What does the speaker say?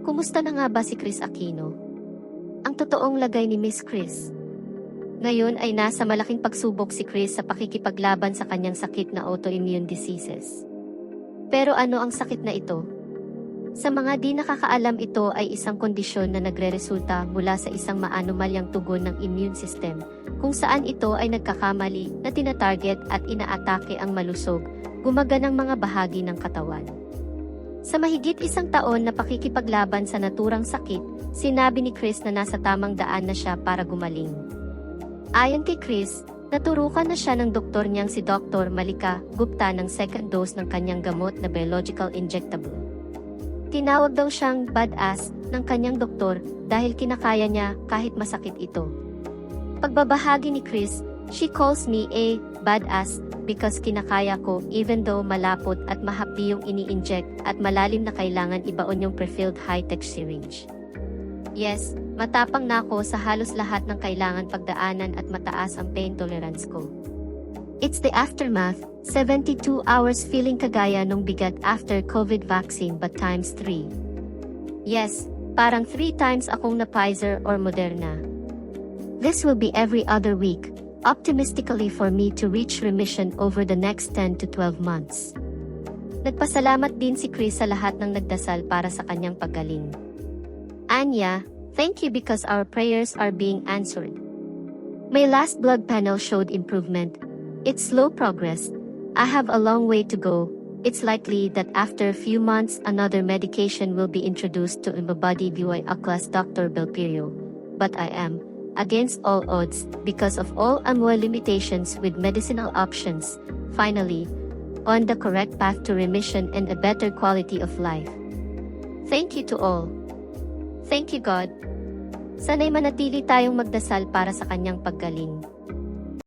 Kumusta na nga ba si Chris Aquino? Ang totoong lagay ni Miss Chris. Ngayon ay nasa malaking pagsubok si Chris sa pakikipaglaban sa kanyang sakit na autoimmune diseases. Pero ano ang sakit na ito? Sa mga di nakakaalam, ito ay isang kondisyon na nagreresulta mula sa isang maanumalyang tugon ng immune system, kung saan ito ay nagkakamali na tinatarget at inaatake ang malusog, gumaganang mga bahagi ng katawan. Sa mahigit isang taon na pakikipaglaban sa naturang sakit, sinabi ni Chris na nasa tamang daan na siya para gumaling. Ayon kay Chris, naturukan na siya ng doktor niyang si Dr. Malika Gupta ng second dose ng kanyang gamot na biological injectable. Tinawag daw siyang badass ng kanyang doktor dahil kinakaya niya kahit masakit ito. Pagbabahagi ni Chris, "She calls me a badass because kinakaya ko even though malapot at mahapdi yung ini-inject at malalim na kailangan ibaon yung prefilled high-tech syringe. Yes, matapang na ako sa halos lahat ng kailangan pagdaanan at mataas ang pain tolerance ko. It's the aftermath, 72 hours feeling kagaya nung bigat after COVID vaccine but times 3. Yes, parang 3 times akong na Pfizer or Moderna. This will be every other week, optimistically for me to reach remission over the next 10 to 12 months." Nagpasalamat din si Chris sa lahat ng nagdasal para sa kanyang paggaling. "Anya, thank you because our prayers are being answered. My last blood panel showed improvement. It's slow progress. I have a long way to go. It's likely that after a few months another medication will be introduced to my body via Aclas Dr. Belpirio. But I am, against all odds, because of all my limitations with medicinal options, finally, on the correct path to remission and a better quality of life. Thank you to all. Thank you God. Sana'y manatili tayong magdasal para sa kanyang paggaling."